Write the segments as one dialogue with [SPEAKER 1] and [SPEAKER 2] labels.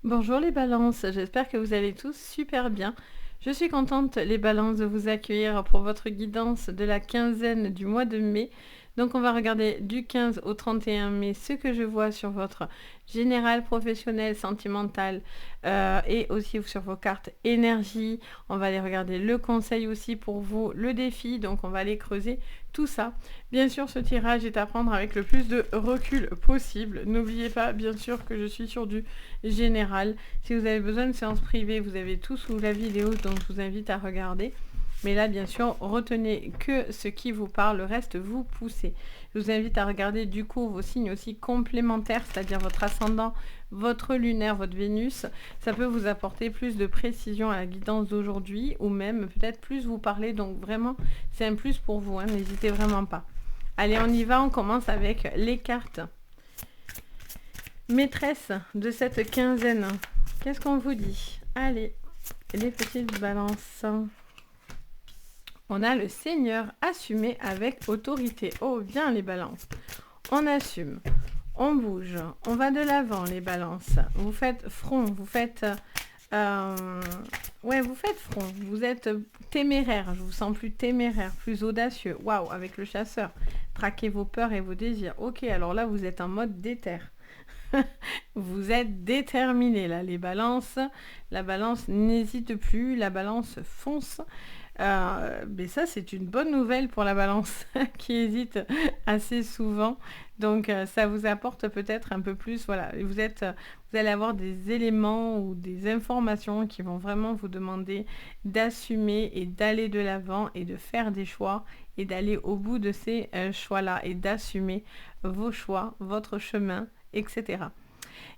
[SPEAKER 1] Bonjour les balances, j'espère que vous allez tous super bien. Je suis contente les balances de vous accueillir pour votre guidance de la quinzaine du mois de mai. Donc on va regarder du 15 au 31 mai ce que je vois sur votre général, professionnel, sentimental et aussi sur vos cartes énergie. On va aller regarder le conseil aussi pour vous, le défi, donc on va aller creuser tout ça. Bien sûr, ce tirage est à prendre avec le plus de recul possible. N'oubliez pas, bien sûr, que je suis sur du général. Si vous avez besoin de séances privées, vous avez tout sous la vidéo, donc je vous invite à regarder. Mais là, bien sûr, retenez que ce qui vous parle, le reste, vous poussez. Je vous invite à regarder du coup vos signes aussi complémentaires, c'est-à-dire votre ascendant, votre lunaire, votre Vénus. Ça peut vous apporter plus de précision à la guidance d'aujourd'hui ou même peut-être plus vous parler. Donc vraiment, c'est un plus pour vous, hein, n'hésitez vraiment pas. Allez, on y va, on commence avec les cartes. Maîtresse de cette quinzaine, qu'est-ce qu'on vous dit? Allez, les petites balances. On a le Seigneur assumé avec autorité. Oh, bien les balances. On assume, on bouge, on va de l'avant les balances. Vous faites front, vous faites... vous faites front. Vous êtes téméraire, je vous sens plus téméraire, plus audacieux. Waouh, avec le chasseur. Traquez vos peurs et vos désirs. Ok, alors là, vous êtes en mode déter. Vous êtes déterminé là, les balances. La balance n'hésite plus, la balance fonce. Mais ça, c'est une bonne nouvelle pour la balance qui hésite assez souvent. Donc, ça vous apporte peut-être un peu plus. Voilà, vous allez avoir des éléments ou des informations qui vont vraiment vous demander d'assumer et d'aller de l'avant et de faire des choix et d'aller au bout de ces choix-là et d'assumer vos choix, votre chemin, etc.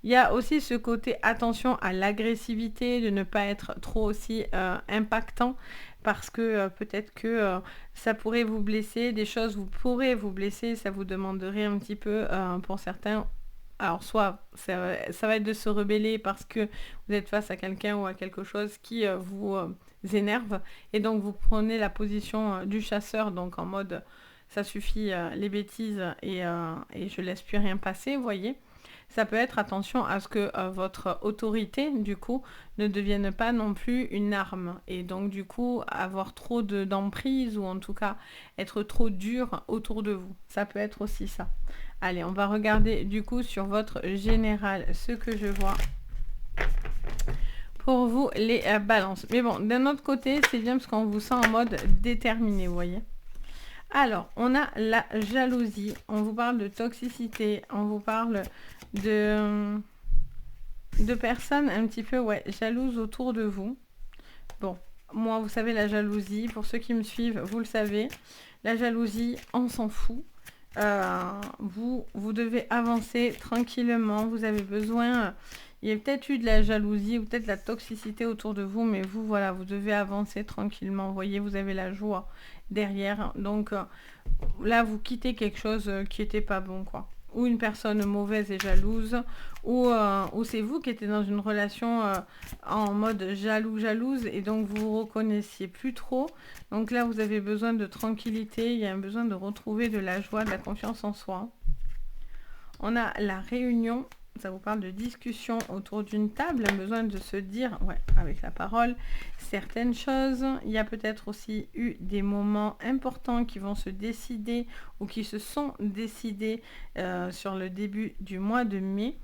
[SPEAKER 1] Il y a aussi ce côté attention à l'agressivité, de ne pas être trop aussi impactant parce que peut-être que ça pourrait vous blesser, des choses vous pourrez vous blesser, ça vous demanderait un petit peu pour certains. Alors soit ça va être de se rebeller parce que vous êtes face à quelqu'un ou à quelque chose qui vous énerve et donc vous prenez la position du chasseur, donc en mode ça suffit les bêtises et je laisse plus rien passer, vous voyez. Ça peut être attention à ce que votre autorité, du coup, ne devienne pas non plus une arme. Et donc, du coup, avoir trop d'emprise ou en tout cas être trop dur autour de vous. Ça peut être aussi ça. Allez, on va regarder du coup sur votre général ce que je vois pour vous les balances. Mais bon, d'un autre côté, c'est bien parce qu'on vous sent en mode déterminé, vous voyez. Alors, on a la jalousie. On vous parle de toxicité. On vous parle de personnes un petit peu jalouses autour de vous. Bon, moi, vous savez, la jalousie, pour ceux qui me suivent, vous le savez, la jalousie, on s'en fout. Vous devez avancer tranquillement. Vous avez besoin... il y a peut-être eu de la jalousie ou peut-être de la toxicité autour de vous, mais vous, voilà, vous devez avancer tranquillement. Vous voyez, vous avez la joie derrière. Donc là, vous quittez quelque chose qui n'était pas bon, quoi. Ou une personne mauvaise et jalouse, ou c'est vous qui étiez dans une relation en mode jalouse, et donc vous vous reconnaissiez plus trop. Donc là, vous avez besoin de tranquillité, il y a un besoin de retrouver de la joie, de la confiance en soi. On a la réunion, ça vous parle de discussion autour d'une table, un besoin de se dire, avec la parole, certaines choses. Il y a peut-être aussi eu des moments importants qui vont se décider ou qui se sont décidés sur le début du mois de mai.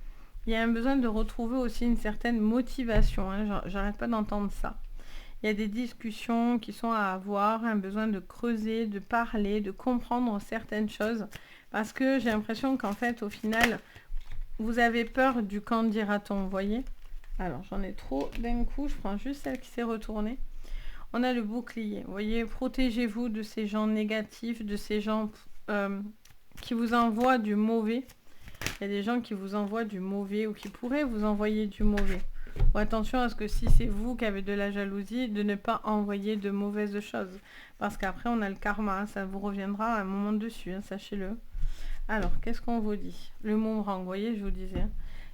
[SPEAKER 1] Il y a un besoin de retrouver aussi une certaine motivation, hein, j'arrête pas d'entendre ça. Il y a des discussions qui sont à avoir, un besoin de creuser, de parler, de comprendre certaines choses. Parce que j'ai l'impression qu'en fait, au final, vous avez peur du quand dira-t-on, vous voyez. Alors, j'en ai trop d'un coup, je prends juste celle qui s'est retournée. On a le bouclier, vous voyez, protégez-vous de ces gens négatifs, de ces gens qui vous envoient du mauvais. Il y a des gens qui vous envoient du mauvais ou qui pourraient vous envoyer du mauvais. Ou attention à ce que si c'est vous qui avez de la jalousie, de ne pas envoyer de mauvaises choses. Parce qu'après, on a le karma, hein, ça vous reviendra à un moment dessus, hein, sachez-le. Alors, qu'est-ce qu'on vous dit? Le boomerang, vous voyez, je vous disais.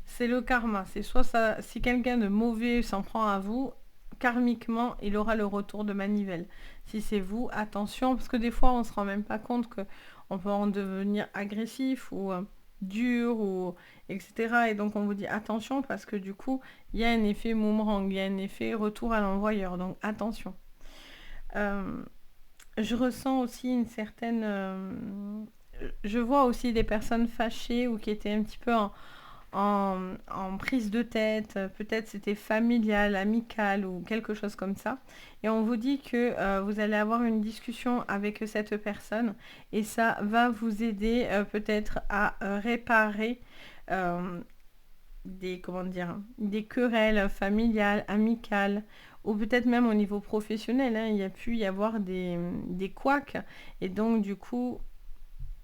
[SPEAKER 1] C'est le karma. C'est soit ça, si quelqu'un de mauvais s'en prend à vous, karmiquement, il aura le retour de manivelle. Si c'est vous, attention, parce que des fois, on ne se rend même pas compte qu'on peut en devenir agressif ou dur ou etc. Et donc on vous dit attention parce que du coup il y a un effet boomerang, il y a un effet retour à l'envoyeur, donc attention. Je ressens aussi une certaine... je vois aussi des personnes fâchées ou qui étaient un petit peu en prise de tête, peut-être c'était familial, amical ou quelque chose comme ça. Et on vous dit que vous allez avoir une discussion avec cette personne et ça va vous aider peut-être à réparer comment dire, des querelles familiales, amicales, ou peut-être même au niveau professionnel, hein, il y a pu y avoir des couacs, et donc du coup,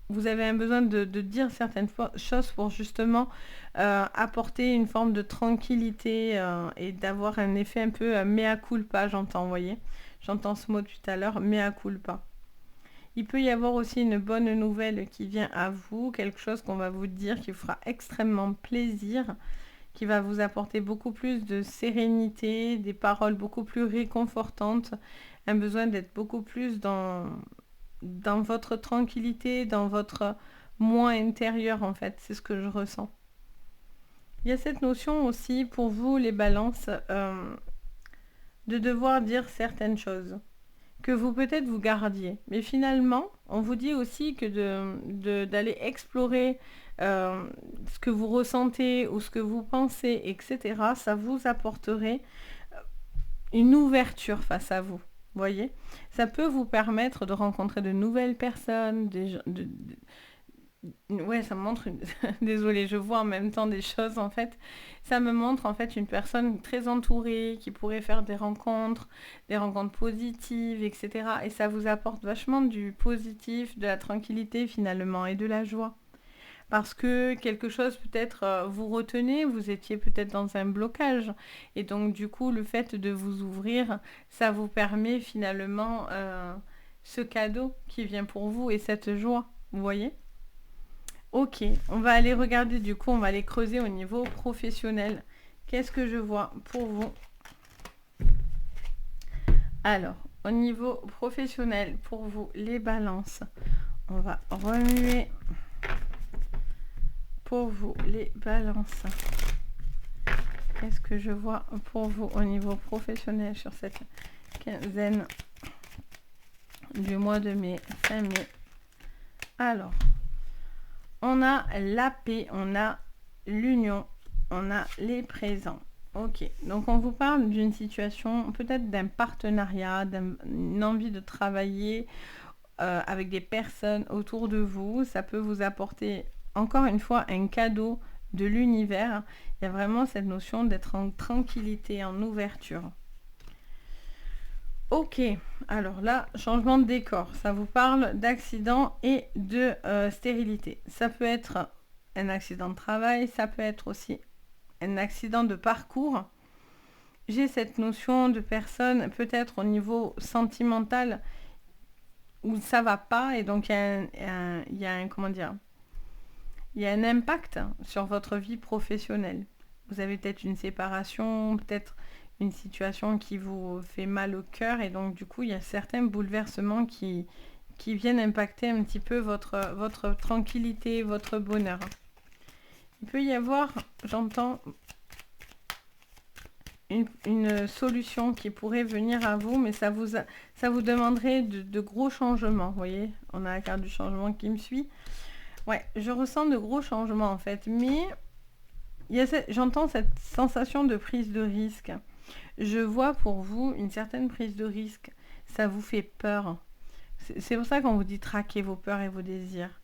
[SPEAKER 1] vous avez un besoin de dire certaines choses pour justement apporter une forme de tranquillité et d'avoir un effet un peu mea culpa, j'entends, vous voyez. J'entends ce mot tout à l'heure, mea culpa. Il peut y avoir aussi une bonne nouvelle qui vient à vous, quelque chose qu'on va vous dire qui vous fera extrêmement plaisir, qui va vous apporter beaucoup plus de sérénité, des paroles beaucoup plus réconfortantes, un besoin d'être beaucoup plus dans votre tranquillité, dans votre moi intérieur en fait, c'est ce que je ressens. Il y a cette notion aussi pour vous les balances de devoir dire certaines choses que vous peut-être vous gardiez. Mais finalement, on vous dit aussi que d'aller explorer ce que vous ressentez ou ce que vous pensez, etc., ça vous apporterait une ouverture face à vous. Voyez, ça peut vous permettre de rencontrer de nouvelles personnes, ouais, ça me montre une... Désolée, je vois en même temps des choses en fait. Ça me montre en fait une personne très entourée qui pourrait faire des rencontres positives, etc. Et ça vous apporte vachement du positif, de la tranquillité finalement et de la joie. Parce que quelque chose peut-être vous retenez, vous étiez peut-être dans un blocage. Et donc du coup, le fait de vous ouvrir, ça vous permet finalement ce cadeau qui vient pour vous et cette joie. Vous voyez ? Ok, on va aller regarder du coup, on va aller creuser au niveau professionnel. Qu'est-ce que je vois pour vous? Alors, au niveau professionnel, pour vous, les balances, on va remuer pour vous les balances. Qu'est-ce que je vois pour vous au niveau professionnel sur cette quinzaine du mois de mai, fin mai? Alors, on a la paix, on a l'union, on a les présents. Ok, donc on vous parle d'une situation, peut-être d'un partenariat, d'une envie de travailler avec des personnes autour de vous. Ça peut vous apporter, encore une fois, un cadeau de l'univers. Il y a vraiment cette notion d'être en tranquillité, en ouverture. Ok, alors là, changement de décor. Ça vous parle d'accident et de stérilité. Ça peut être un accident de travail, ça peut être aussi un accident de parcours. J'ai cette notion de personne, peut-être au niveau sentimental, où ça va pas, et donc il y a un comment dire, il y a un impact sur votre vie professionnelle. Vous avez peut-être une séparation, peut-être une situation qui vous fait mal au cœur, et donc du coup il y a certains bouleversements qui viennent impacter un petit peu votre tranquillité, votre bonheur. Il peut y avoir, j'entends, une solution qui pourrait venir à vous, mais ça vous demanderait de gros changements. Vous voyez, on a la carte du changement qui me suit. Ouais, je ressens de gros changements en fait, mais j'entends cette sensation de prise de risque. Je vois pour vous une certaine prise de risque. Ça vous fait peur. C'est pour ça qu'on vous dit traquer vos peurs et vos désirs.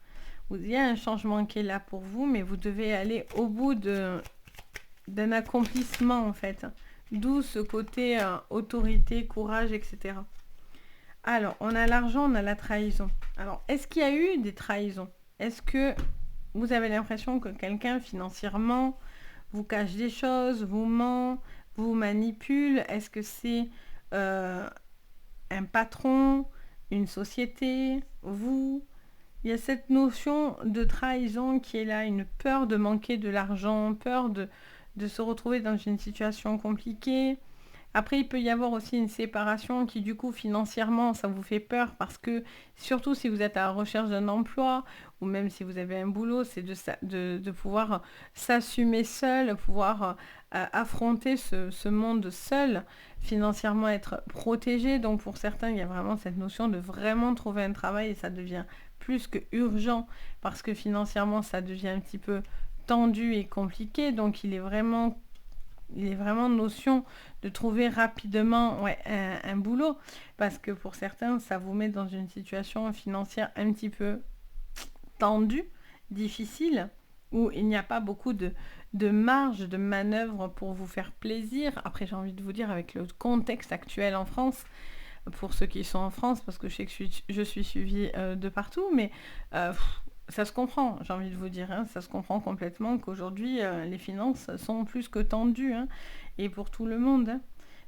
[SPEAKER 1] Il y a un changement qui est là pour vous, mais vous devez aller au bout d'un accomplissement en fait. D'où ce côté autorité, courage, etc. Alors, on a l'argent, on a la trahison. Alors, est-ce qu'il y a eu des trahisons? Est-ce que vous avez l'impression que quelqu'un financièrement vous cache des choses, vous ment, vous manipule? Est-ce que c'est un patron, une société, vous? Il y a cette notion de trahison qui est là, une peur de manquer de l'argent, peur de se retrouver dans une situation compliquée. Après, il peut y avoir aussi une séparation qui, du coup, financièrement, ça vous fait peur parce que, surtout si vous êtes à la recherche d'un emploi ou même si vous avez un boulot, c'est de pouvoir s'assumer seul, pouvoir affronter ce monde seul, financièrement être protégé. Donc, pour certains, il y a vraiment cette notion de vraiment trouver un travail et ça devient plus que urgent parce que financièrement, ça devient un petit peu tendu et compliqué. Donc, il est vraiment notion de trouver rapidement un boulot parce que pour certains, ça vous met dans une situation financière un petit peu tendue, difficile, où il n'y a pas beaucoup de marge de manœuvre pour vous faire plaisir. Après, j'ai envie de vous dire, avec le contexte actuel en France, pour ceux qui sont en France, parce que je sais que je suis suivie de partout, mais ça se comprend, j'ai envie de vous dire, hein, ça se comprend complètement qu'aujourd'hui, les finances sont plus que tendues, hein, et pour tout le monde. Hein.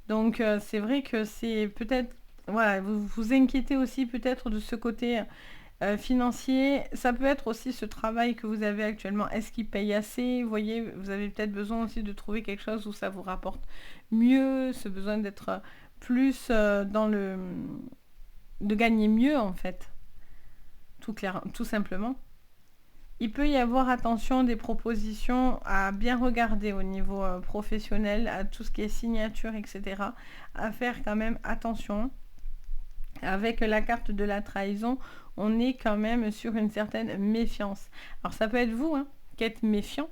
[SPEAKER 1] Donc, c'est vrai que c'est peut-être, voilà, vous vous inquiétez aussi peut-être de ce côté financier. Ça peut être aussi ce travail que vous avez actuellement. Est-ce qu'il paye assez? Vous voyez, vous avez peut-être besoin aussi de trouver quelque chose où ça vous rapporte mieux, ce besoin d'être plus dans le... de gagner mieux en fait, tout simplement. Il peut y avoir, attention, des propositions à bien regarder au niveau professionnel, à tout ce qui est signature, etc. À faire quand même attention. Avec la carte de la trahison, on est quand même sur une certaine méfiance. Alors ça peut être vous qui êtes méfiant,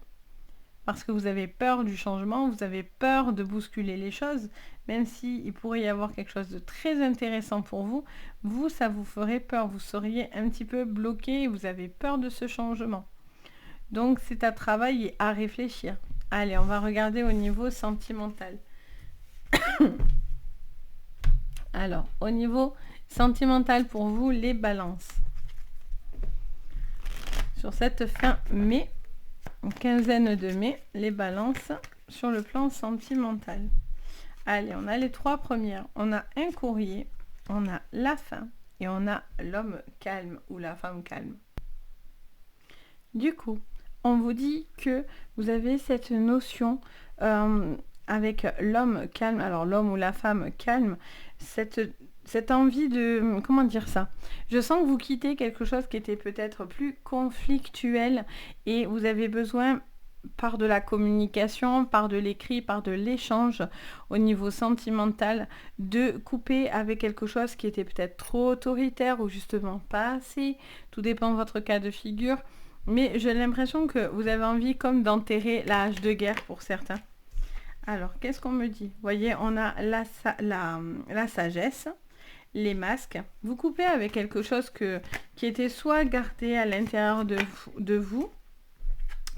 [SPEAKER 1] parce que vous avez peur du changement, vous avez peur de bousculer les choses, même s'il pourrait y avoir quelque chose de très intéressant pour vous, vous, ça vous ferait peur, vous seriez un petit peu bloqué, vous avez peur de ce changement. Donc c'est à travailler et à réfléchir. Allez, on va regarder au niveau sentimental. Alors, au niveau sentimental pour vous, les balances. Sur cette fin mai, une quinzaine de mai, les balances sur le plan sentimental. Allez, on a les trois premières. On a un courrier, on a la fin et on a l'homme calme ou la femme calme. Du coup, on vous dit que vous avez cette notion avec l'homme calme, alors l'homme ou la femme calme, cette envie de... Comment dire ça? Je sens que vous quittez quelque chose qui était peut-être plus conflictuel et vous avez besoin, par de la communication, par de l'écrit, par de l'échange au niveau sentimental, de couper avec quelque chose qui était peut-être trop autoritaire ou justement pas assez. Tout dépend de votre cas de figure. Mais j'ai l'impression que vous avez envie comme d'enterrer la hache de guerre pour certains. Alors, qu'est-ce qu'on me dit? Vous voyez, on a la sagesse, les masques. Vous coupez avec quelque chose qui était soit gardé à l'intérieur de vous,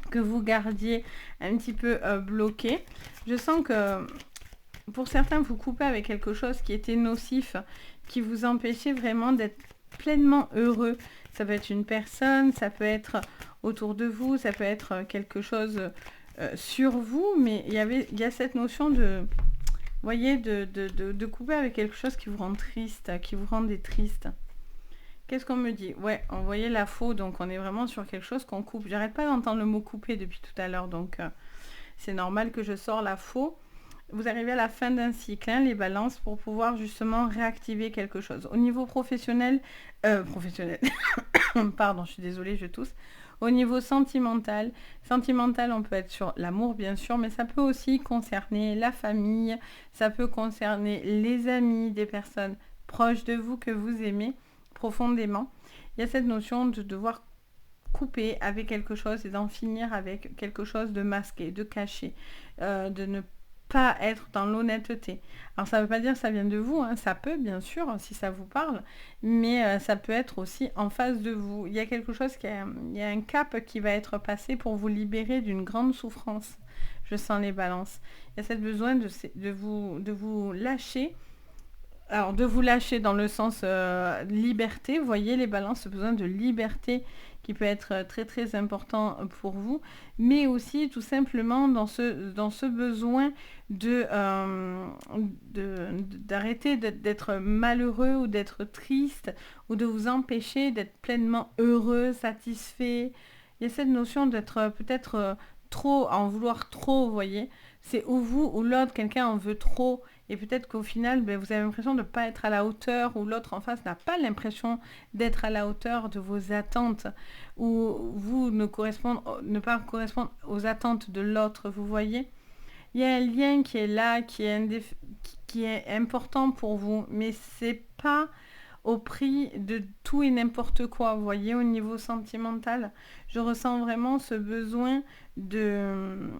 [SPEAKER 1] que vous gardiez un petit peu bloqué. Je sens que pour certains, vous coupez avec quelque chose qui était nocif, qui vous empêchait vraiment d'être pleinement heureux. Ça peut être une personne, ça peut être autour de vous, ça peut être quelque chose sur vous, mais il y a cette notion de, voyez, de couper avec quelque chose qui vous rend triste, qui vous rendait triste. Qu'est-ce qu'on me dit? Ouais, on voyait la faux, donc on est vraiment sur quelque chose qu'on coupe. J'arrête pas d'entendre le mot couper depuis tout à l'heure, donc c'est normal que je sors la faux. Vous arrivez à la fin d'un cycle, les balances, pour pouvoir justement réactiver quelque chose. Au niveau professionnel, pardon, je suis désolée, je tousse. Au niveau sentimental, on peut être sur l'amour bien sûr, mais ça peut aussi concerner la famille, ça peut concerner les amis, des personnes proches de vous que vous aimez profondément. Il y a cette notion de devoir couper avec quelque chose et d'en finir avec quelque chose de masqué, de caché, de ne pas être dans l'honnêteté. Alors ça ne veut pas dire que ça vient de vous, ça peut bien sûr si ça vous parle, mais ça peut être aussi en face de vous. Il y a quelque chose il y a un cap qui va être passé pour vous libérer d'une grande souffrance. Je sens les balances. Il y a cette besoin de vous lâcher. Alors de vous lâcher dans le sens liberté, vous voyez les balances, ce besoin de liberté qui peut être très très important pour vous, mais aussi tout simplement dans ce besoin d'arrêter d'être malheureux ou d'être triste ou de vous empêcher d'être pleinement heureux, satisfait. Il y a cette notion d'être peut-être trop, en vouloir trop, vous voyez, c'est ou vous ou l'autre, quelqu'un en veut trop. Et peut-être qu'au final, ben, vous avez l'impression de ne pas être à la hauteur, ou l'autre en face n'a pas l'impression d'être à la hauteur de vos attentes, ou vous ne pas correspondre aux attentes de l'autre, vous voyez. Il y a un lien qui est là, qui est important pour vous, mais c'est pas au prix de tout et n'importe quoi. Vous voyez, au niveau sentimental, je ressens vraiment ce besoin d'être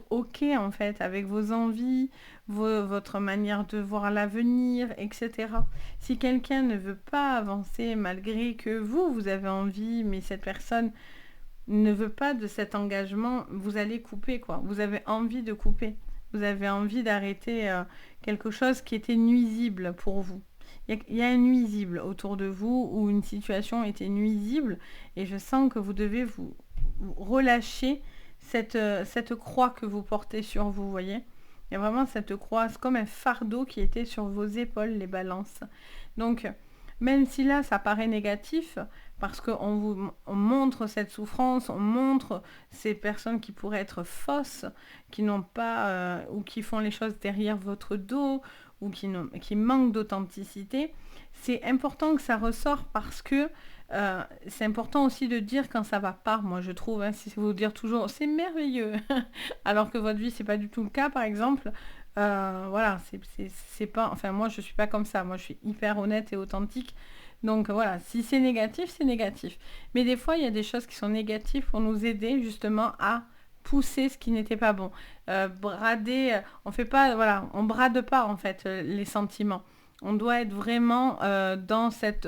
[SPEAKER 1] OK, en fait, avec vos envies, votre manière de voir l'avenir, etc. Si quelqu'un ne veut pas avancer malgré que vous avez envie, mais cette personne ne veut pas de cet engagement, vous allez couper, quoi. Vous avez envie de couper. Vous avez envie d'arrêter quelque chose qui était nuisible pour vous. Il y a un nuisible autour de vous, ou une situation était nuisible, et je sens que vous devez vous relâcher cette croix que vous portez sur vous, voyez. Il y a vraiment cette croix, c'est comme un fardeau qui était sur vos épaules, les balances. Donc, même si là, ça paraît négatif, parce qu'on montre cette souffrance, on montre ces personnes qui pourraient être fausses, qui n'ont pas, ou qui font les choses derrière votre dos, ou qui manquent d'authenticité, c'est important que ça ressort, parce que c'est important aussi de dire quand ça va pas, moi je trouve, hein, si vous dire toujours c'est merveilleux, alors que votre vie c'est pas du tout le cas, par exemple. Voilà, c'est pas, enfin moi je suis pas comme ça, moi je suis hyper honnête et authentique. Donc voilà, si c'est négatif, c'est négatif. Mais des fois, il y a des choses qui sont négatives pour nous aider justement à pousser ce qui n'était pas bon. Brader, on fait pas, voilà, on brade pas en fait les sentiments. On doit être vraiment dans cette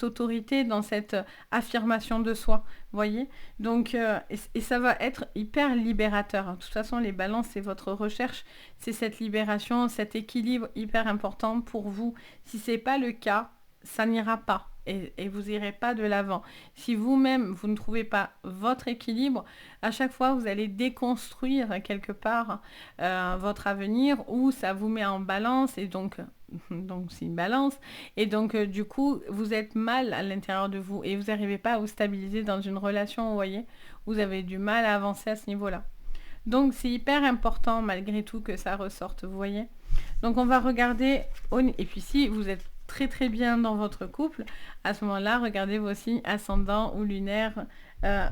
[SPEAKER 1] autorité, dans cette affirmation de soi, voyez. Donc, et ça va être hyper libérateur. De toute façon, les balances, c'est votre recherche, c'est cette libération, cet équilibre hyper important pour vous. Si c'est pas le cas, ça n'ira pas. Et vous n'irez pas de l'avant. Si vous-même, vous ne trouvez pas votre équilibre, à chaque fois, vous allez déconstruire quelque part votre avenir, où ça vous met en balance, et donc c'est une balance, et donc du coup, vous êtes mal à l'intérieur de vous, et vous n'arrivez pas à vous stabiliser dans une relation, vous voyez, vous avez du mal à avancer à ce niveau-là. Donc c'est hyper important malgré tout que ça ressorte, vous voyez. Donc on va regarder, et puis si vous êtes très très bien dans votre couple, à ce moment-là, regardez vos signes ascendants ou lunaires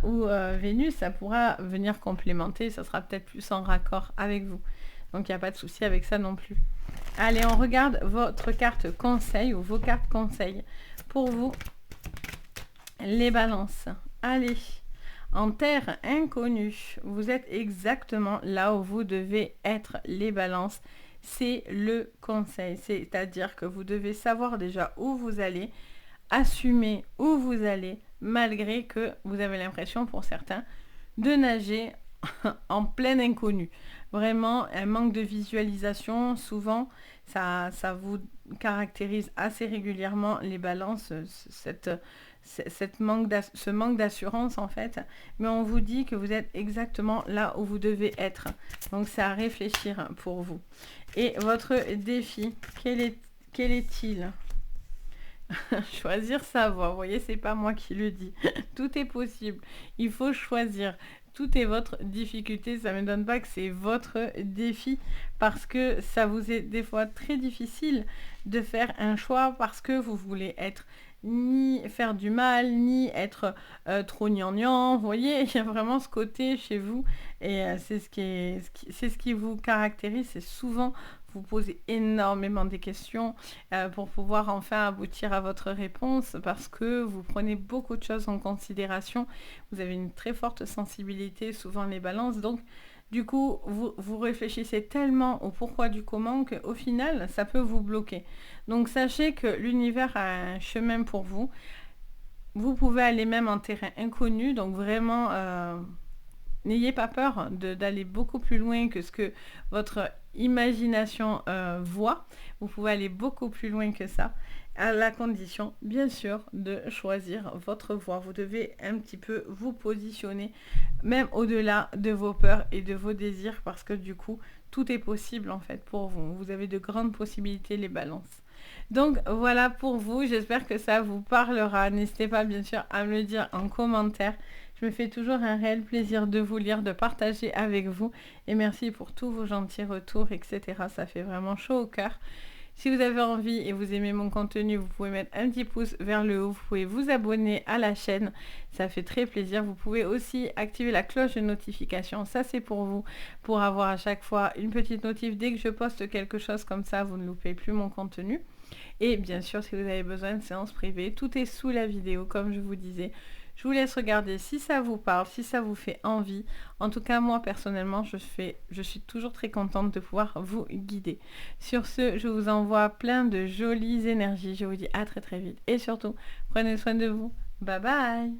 [SPEAKER 1] ou Vénus, ça pourra venir complémenter, ça sera peut-être plus en raccord avec vous. Donc il n'y a pas de souci avec ça non plus. Allez, on regarde votre carte conseil, ou vos cartes conseils pour vous, les balances. Allez, en terre inconnue, vous êtes exactement là où vous devez être, les balances. C'est le conseil, c'est-à-dire que vous devez savoir déjà où vous allez, assumer où vous allez, malgré que vous avez l'impression, pour certains, de nager en plein inconnu. Vraiment, un manque de visualisation, souvent, ça vous caractérise assez régulièrement, les balances, ce manque d'assurance, en fait. Mais on vous dit que vous êtes exactement là où vous devez être. Donc, c'est à réfléchir pour vous. Et votre défi, quel est-il? Choisir sa voie. Vous voyez, c'est pas moi qui le dis. Tout est possible. Il faut choisir. Tout est votre difficulté. Ça ne me donne pas que c'est votre défi, parce que ça vous est des fois très difficile de faire un choix, parce que vous voulez être ni faire du mal, ni être trop gnangnan. Vous voyez, il y a vraiment ce côté chez vous, et c'est ce qui vous caractérise. C'est souvent vous posez énormément de questions pour pouvoir enfin aboutir à votre réponse, parce que vous prenez beaucoup de choses en considération. Vous avez une très forte sensibilité, souvent, les balances. Donc, du coup, vous réfléchissez tellement au pourquoi du comment qu'au final, ça peut vous bloquer. Donc, sachez que l'univers a un chemin pour vous. Vous pouvez aller même en terrain inconnu, donc vraiment... n'ayez pas peur d'aller beaucoup plus loin que ce que votre imagination voit. Vous pouvez aller beaucoup plus loin que ça, à la condition, bien sûr, de choisir votre voie. Vous devez un petit peu vous positionner, même au-delà de vos peurs et de vos désirs, parce que du coup, tout est possible en fait pour vous. Vous avez de grandes possibilités, les balances. Donc voilà pour vous, j'espère que ça vous parlera. N'hésitez pas bien sûr à me le dire en commentaire. Je me fais toujours un réel plaisir de vous lire, de partager avec vous. Et merci pour tous vos gentils retours, etc. Ça fait vraiment chaud au cœur. Si vous avez envie et vous aimez mon contenu, vous pouvez mettre un petit pouce vers le haut. Vous pouvez vous abonner à la chaîne. Ça fait très plaisir. Vous pouvez aussi activer la cloche de notification. Ça, c'est pour vous, pour avoir à chaque fois une petite notif dès que je poste quelque chose comme ça. Vous ne loupez plus mon contenu. Et bien sûr, si vous avez besoin de séances privées, tout est sous la vidéo, comme je vous disais. Je vous laisse regarder si ça vous parle, si ça vous fait envie. En tout cas, moi, personnellement, je suis toujours très contente de pouvoir vous guider. Sur ce, je vous envoie plein de jolies énergies. Je vous dis à très très vite. Et surtout, prenez soin de vous. Bye bye!